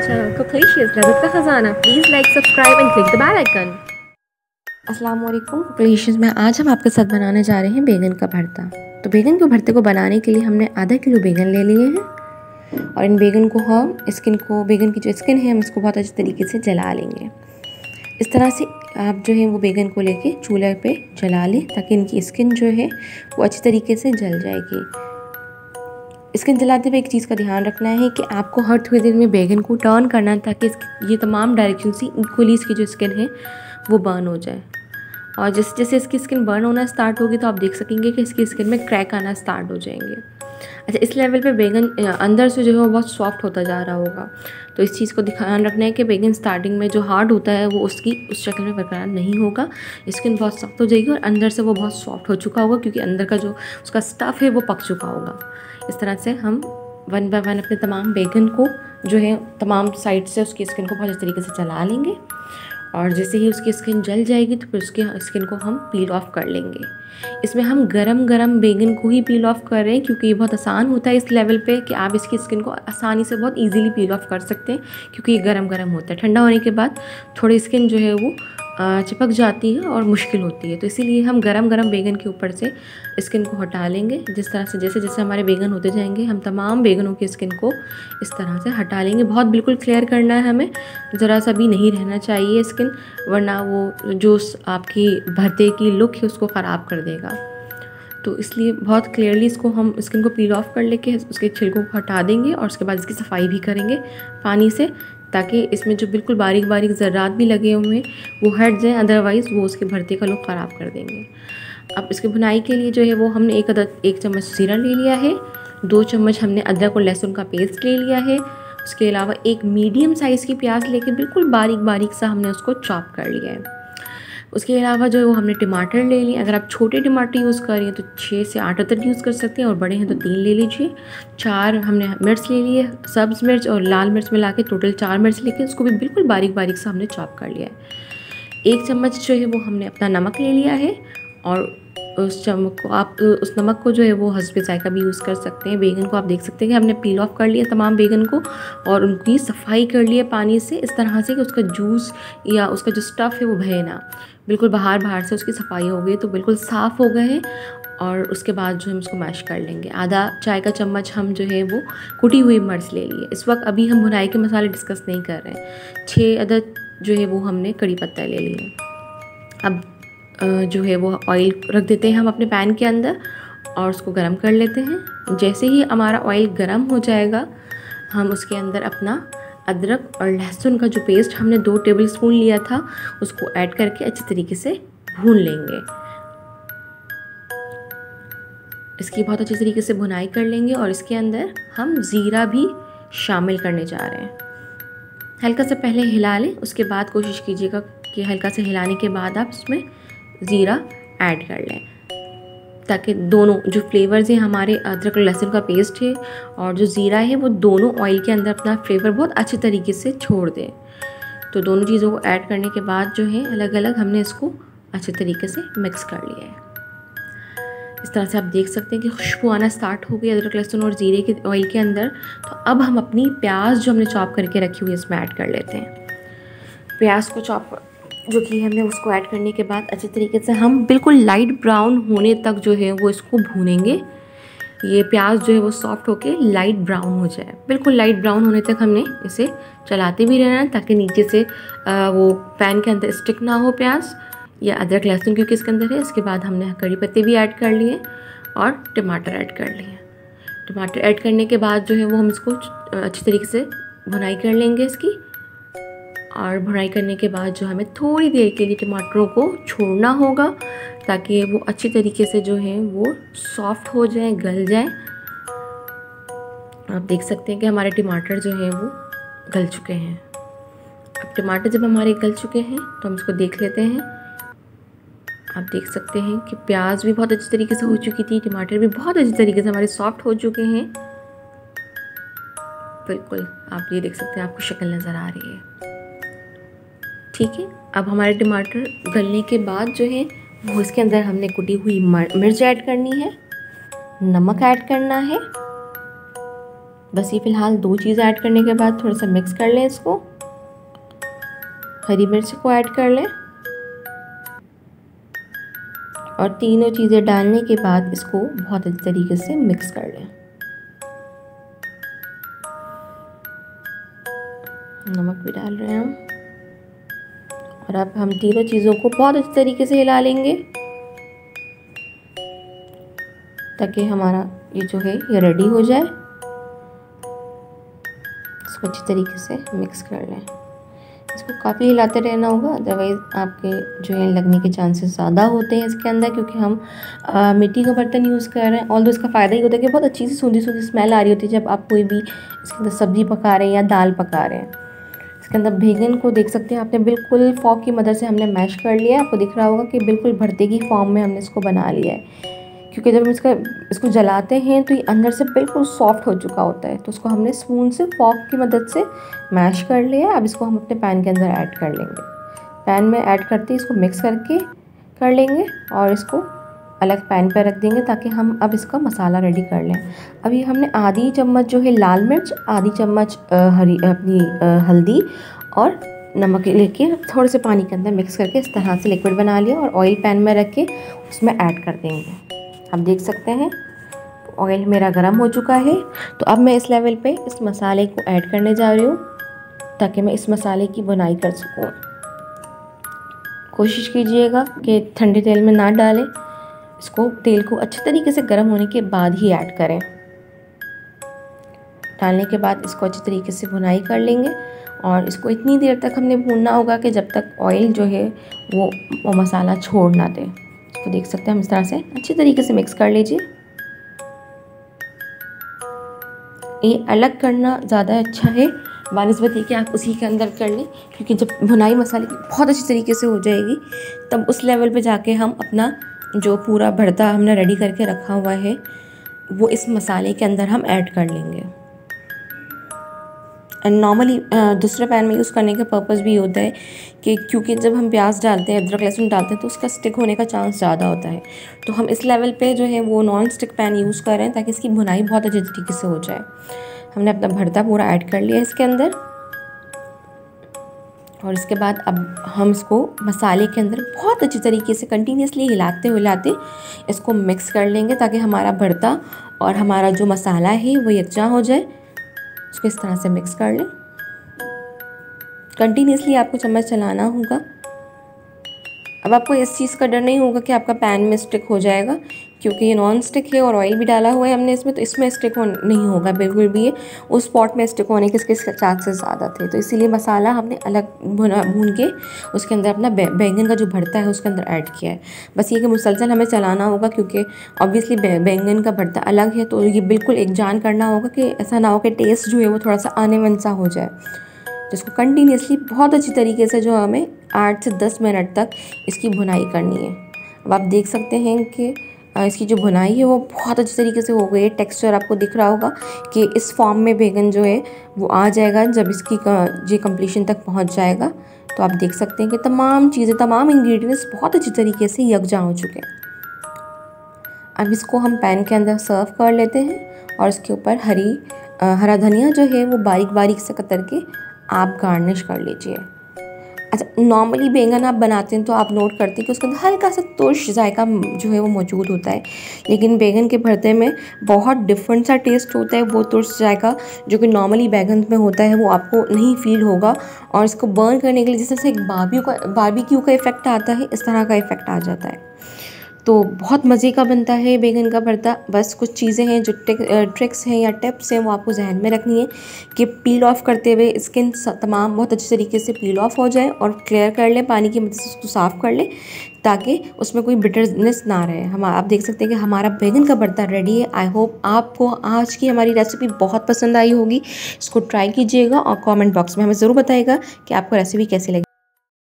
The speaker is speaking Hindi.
channel Cooklicious लज़्ज़त का ख़जाना। Please like subscribe and click the bell icon. अस्सलाम वालेकुम कुकलीशियस में आज हम आपके साथ बनाने जा रहे हैं बैगन का भरता। तो बैगन के भरते को बनाने के लिए हमने आधा किलो बैगन ले लिए हैं और इन बैगन को हम बैगन की जो स्किन है हम इसको बहुत अच्छे तरीके से जला लेंगे। इस तरह से आप जो है वो बैगन को लेके चूल्हे पे जला लें ताकि इनकी स्किन जो है वो अच्छी तरीके से जल जाएगी। स्किन जलाते हुए एक चीज़ का ध्यान रखना है कि आपको हर थोड़ी देर में बैगन को टर्न करना है ताकि ये तमाम डायरेक्शन से इक्वली इसकी जो स्किन है वो बर्न हो जाए। और जैसे जैसे इसकी स्किन बर्न होना स्टार्ट होगी तो आप देख सकेंगे कि इसकी स्किन में क्रैक आना स्टार्ट हो जाएंगे। अच्छा, इस लेवल पे बैगन अंदर से जो है वो बहुत सॉफ्ट होता जा रहा होगा। तो इस चीज़ को ध्यान रखना है कि बैगन स्टार्टिंग में जो हार्ड होता है वो उसकी उस शक्ल में बरकरार नहीं होगा। स्किन बहुत सख्त हो जाएगी और अंदर से वो बहुत सॉफ्ट हो चुका होगा क्योंकि अंदर का जो उसका स्टफ़ है वो पक चुका होगा। इस तरह से हम वन बाय वन अपने तमाम बैगन को जो है तमाम साइड से उसकी स्किन को बहुत अच्छे तरीके से जला लेंगे और जैसे ही उसकी स्किन जल जाएगी तो फिर उसकी स्किन को हम पील ऑफ कर लेंगे। इसमें हम गरम गरम बैगन को ही पील ऑफ कर रहे हैं क्योंकि ये बहुत आसान होता है इस लेवल पे कि आप इसकी स्किन को आसानी से बहुत इजीली पील ऑफ कर सकते हैं क्योंकि ये गरम गरम होता है। ठंडा होने के बाद थोड़ी स्किन जो है वो चिपक जाती है और मुश्किल होती है, तो इसीलिए हम गरम गरम बैगन के ऊपर से स्किन को हटा लेंगे। जिस तरह से जैसे जैसे हमारे बैगन होते जाएंगे हम तमाम बैगनों की स्किन को इस तरह से हटा लेंगे। बहुत बिल्कुल क्लियर करना है हमें, ज़रा सा भी नहीं रहना चाहिए स्किन, वरना वो जो आपकी भरते की लुक है उसको ख़राब कर देगा। तो इसलिए बहुत क्लियरली इसको हम स्किन को पील ऑफ कर लेके उसके छिलकों को हटा देंगे और उसके बाद इसकी सफाई भी करेंगे पानी से ताकि इसमें जो बिल्कुल बारीक बारीक ज़र्रात भी लगे हुए हैं वो हट जाएँ, अदरवाइज़ वो उसके भरते का लुक ख़राब कर देंगे। अब इसकी भुनाई के लिए जो है वो हमने एक चम्मच जीरा ले लिया है, 2 चम्मच हमने अदरक और लहसुन का पेस्ट ले लिया है। उसके अलावा एक मीडियम साइज़ की प्याज लेके बिल्कुल बारीक बारीक सा हमने उसको चॉप कर लिया है। उसके अलावा जो है वो हमने टमाटर ले लिए। अगर आप छोटे टमाटर यूज़ कर रही हैं तो 6 से 8 अदर यूज़ कर सकते हैं और बड़े हैं तो 3 ले लीजिए। 4 हमने मिर्च ले लिए, सब्ज़ मिर्च और लाल मिर्च मिला के टोटल 4 मिर्च लेके उसको भी बिल्कुल बारीक बारीक सा हमने चॉप कर लिया है। 1 चम्मच जो है वो हमने अपना नमक ले लिया है और उस नमक को जो है वो हस्बे ज़ायका भी यूज़ कर सकते हैं। बैगन को आप देख सकते हैं कि हमने पील ऑफ कर लिया तमाम बैगन को और उनकी सफाई कर लिया पानी से इस तरह से कि उसका जूस या उसका जो स्टफ़ है वो बहे ना, बिल्कुल बाहर से उसकी सफाई हो गई तो बिल्कुल साफ़ हो गए हैं। और उसके बाद जो हम इसको मैश कर लेंगे। आधा चाय का चम्मच हम जो है वो कुटी हुई मिर्च ले लिए। इस वक्त अभी हम भुनाई के मसाले डिस्कस नहीं कर रहे हैं। 6 अदद जो है वो हमने कड़ी पत्ता ले लिए। अब जो है वो ऑयल रख देते हैं हम अपने पैन के अंदर और उसको गरम कर लेते हैं। जैसे ही हमारा ऑयल गरम हो जाएगा हम उसके अंदर अपना अदरक और लहसुन का जो पेस्ट हमने 2 टेबलस्पून लिया था उसको ऐड करके अच्छी तरीके से भून लेंगे। इसकी बहुत अच्छी तरीके से भुनाई कर लेंगे और इसके अंदर हम ज़ीरा भी शामिल करने जा रहे हैं। हल्का से पहले हिला लें, उसके बाद कोशिश कीजिएगा कि हल्का से हिलाने के बाद आप उसमें ज़ीरा ऐड कर लें ताकि दोनों जो फ्लेवर्स हैं हमारे अदरक और लहसुन का पेस्ट है और जो ज़ीरा है वो दोनों ऑयल के अंदर अपना फ्लेवर बहुत अच्छे तरीके से छोड़ दें। तो दोनों चीज़ों को ऐड करने के बाद जो है अलग अलग हमने इसको अच्छे तरीके से मिक्स कर लिया है। इस तरह से आप देख सकते हैं कि खुशबू आना स्टार्ट हो गई अदरक लहसुन और ज़ीरे के ऑयल के अंदर। तो अब हम अपनी प्याज जो हमने चॉप करके रखी हुई है इसमें ऐड कर लेते हैं। प्याज को चॉप जो कि हमने उसको ऐड करने के बाद अच्छे तरीके से हम बिल्कुल लाइट ब्राउन होने तक जो है वो इसको भूनेंगे। ये प्याज जो है वो सॉफ्ट होके लाइट ब्राउन हो जाए। बिल्कुल लाइट ब्राउन होने तक हमने इसे चलाते भी रहना है ताकि नीचे से वो पैन के अंदर स्टिक ना हो प्याज या अदरक लहसुन क्योंकि इसके अंदर है। इसके बाद हमने कड़ी पत्ते भी ऐड कर लिए और टमाटर ऐड कर लिए। टमाटर ऐड करने के बाद जो है वो हम इसको अच्छी तरीके से भुनाई कर लेंगे इसकी। और भुनाई करने के बाद जो हमें थोड़ी देर के लिए टमाटरों को छोड़ना होगा ताकि वो अच्छी तरीके से जो है वो सॉफ्ट हो जाए, गल जाए। आप देख सकते हैं कि हमारे टमाटर जो हैं वो गल चुके हैं। अब टमाटर जब हमारे गल चुके हैं तो हम इसको देख लेते हैं। आप देख सकते हैं कि प्याज भी बहुत अच्छी तरीके से हो चुकी थी, टमाटर भी बहुत अच्छी तरीके से हमारे सॉफ्ट हो चुके हैं। बिल्कुल आप ये देख सकते हैं, आपको शक्ल नज़र आ रही है। ठीक है, अब हमारे टमाटर गलने के बाद जो है वो इसके अंदर हमने कुटी हुई मिर्च ऐड करनी है, नमक ऐड करना है बस ये फ़िलहाल 2 चीज़ें ऐड करने के बाद थोड़ा सा मिक्स कर लें इसको। हरी मिर्च को ऐड कर लें और तीनों चीज़ें डालने के बाद इसको बहुत अच्छी तरीके से मिक्स कर लें। नमक भी डाल रहे हैं हम और अब हम तीनों चीज़ों को बहुत अच्छी तरीके से हिला लेंगे ताकि हमारा ये जो है ये रेडी हो जाए। इसको अच्छी तरीके से मिक्स कर लें। इसको काफ़ी हिलाते रहना होगा, अदरवाइज़ आपके जो है लगने के चांसेस ज़्यादा होते हैं इसके अंदर, क्योंकि हम मिट्टी का बर्तन यूज़ कर रहे हैं। ऑल्दो इसका फ़ायदा ही होता है कि बहुत अच्छी सी सूंधी सूंधी स्मेल आ रही होती है जब आप कोई भी इसके अंदर सब्ज़ी पका रहे हैं या दाल पका रहे हैं। इसके अंदर बैंगन को देख सकते हैं आपने बिल्कुल फॉक की मदद से हमने मैश कर लिया है। आपको दिख रहा होगा कि बिल्कुल भरते की फॉर्म में हमने इसको बना लिया है, क्योंकि जब हम इसको जलाते हैं तो ये अंदर से बिल्कुल सॉफ्ट हो चुका होता है। तो उसको हमने स्पून से फॉक की मदद से मैश कर लिया। अब इसको हम अपने पैन के अंदर ऐड कर लेंगे। पैन में ऐड करते ही इसको मिक्स करके कर लेंगे और इसको अलग पैन पर रख देंगे ताकि हम अब इसका मसाला रेडी कर लें। अभी हमने आधी चम्मच जो है लाल मिर्च, आधी चम्मच हल्दी और नमक लेके थोड़े से पानी के अंदर मिक्स करके इस तरह से लिक्विड बना लिया और ऑयल पैन में रख के उसमें ऐड कर देंगे। आप देख सकते हैं ऑयल मेरा गर्म हो चुका है। तो अब मैं इस लेवल पे इस मसाले को ऐड करने जा रही हूँ ताकि मैं इस मसाले की बुनाई कर सकूँ। कोशिश कीजिएगा कि ठंडे तेल में ना डालें, इसको तेल को अच्छे तरीके से गर्म होने के बाद ही ऐड करें। डालने के बाद इसको अच्छी तरीके से बुनाई कर लेंगे और इसको इतनी देर तक हमने भूनना होगा कि जब तक ऑयल जो है वो मसाला छोड़ ना दे। इसको देख सकते हैं हम इस तरह से अच्छी तरीके से मिक्स कर लीजिए। ये अलग करना ज़्यादा अच्छा है बानिस्बत ये कि आप उसी के अंदर कर लें, क्योंकि जब भुनाई मसाले की बहुत अच्छी तरीके से हो जाएगी तब उस लेवल पे जाके हम अपना जो पूरा भरता हमने रेडी करके रखा हुआ है वो इस मसाले के अंदर हम ऐड कर लेंगे। एंड नॉर्मली दूसरे पैन में यूज़ करने का पर्पस भी होता है कि क्योंकि जब हम प्याज डालते हैं, अदरक लहसुन डालते हैं तो उसका स्टिक होने का चांस ज़्यादा होता है। तो हम इस लेवल पे जो है वो नॉन स्टिक पैन यूज़ कर रहे हैं ताकि इसकी भुनाई बहुत अच्छी तरीके से हो जाए। हमने अपना भरता पूरा ऐड कर लिया इसके अंदर और इसके बाद अब हम इसको मसाले के अंदर बहुत अच्छी तरीके से कंटिन्यूसली हिलाते इसको मिक्स कर लेंगे ताकि हमारा भरता और हमारा जो मसाला है वो यकजा हो जाए। उसको इस तरह से मिक्स कर लें। कंटिन्यूसली आपको चम्मच चलाना होगा। अब आपको इस चीज़ का डर नहीं होगा कि आपका पैन में स्टिक हो जाएगा, क्योंकि ये नॉन स्टिक है और ऑयल भी डाला हुआ है हमने इसमें, तो इसमें स्टिक नहीं होगा बिल्कुल भी। ये उस पॉट में स्टिक होने के इसके चांसेस ज़्यादा थे, तो इसीलिए मसाला हमने अलग भून के उसके अंदर अपना बैंगन का जो भरता है उसके अंदर ऐड किया है। बस ये कि मुसलसल हमें चलाना होगा, क्योंकि ऑब्वियसली बैंगन का भरता अलग है, तो ये बिल्कुल एक जान करना होगा कि ऐसा ना हो कि टेस्ट जो है वो थोड़ा सा आने मन सा हो जाए। तो इसको कंटिन्यूसली बहुत अच्छी तरीके से जो हमें 8 से 10 मिनट तक इसकी भुनाई करनी है। अब आप देख सकते हैं कि इसकी जो भुनाई है वो बहुत अच्छी तरीके से हो गई है। टेक्सचर आपको दिख रहा होगा कि इस फॉर्म में बैंगन जो है वो आ जाएगा जब इसकी ये कंप्लीशन तक पहुंच जाएगा। तो आप देख सकते हैं कि तमाम चीज़ें, तमाम इंग्रेडिएंट्स बहुत अच्छी तरीके से यकजा हो चुके हैं। अब इसको हम पैन के अंदर सर्व कर लेते हैं और इसके ऊपर हरा धनिया जो है वो बारीक बारीक से कतर के आप गार्निश कर लीजिए। अच्छा, नॉर्मली बैंगन आप बनाते हैं तो आप नोट करते हैं कि उसके अंदर हल्का सा तुर्श जायका जो है वो मौजूद होता है, लेकिन बैंगन के भरते में बहुत डिफरेंट सा टेस्ट होता है। वो तुर्श जायका जो कि नॉर्मली बैंगन में होता है वो आपको नहीं फील होगा, और इसको बर्न करने के लिए जैसे एक बारबेक्यू का इफ़ेक्ट आता है, इस तरह का इफ़ेक्ट आ जाता है। तो बहुत मज़े का बनता है बैंगन का भरता। बस कुछ चीज़ें हैं जो ट्रिक्स हैं या टिप्स हैं वो आपको जहन में रखनी है कि पील ऑफ करते हुए स्किन तमाम बहुत अच्छे तरीके से पील ऑफ हो जाए और क्लियर कर लें, पानी की मदद से उसको साफ़ कर लें ताकि उसमें कोई बिटरनेस ना रहे। आप देख सकते हैं कि हमारा बैंगन का भरता रेडी है। आई होप आपको आज की हमारी रेसिपी बहुत पसंद आई होगी। इसको ट्राई कीजिएगा और कमेंट बॉक्स में हमें ज़रूर बताइएगा कि आपको रेसिपी कैसी लगी।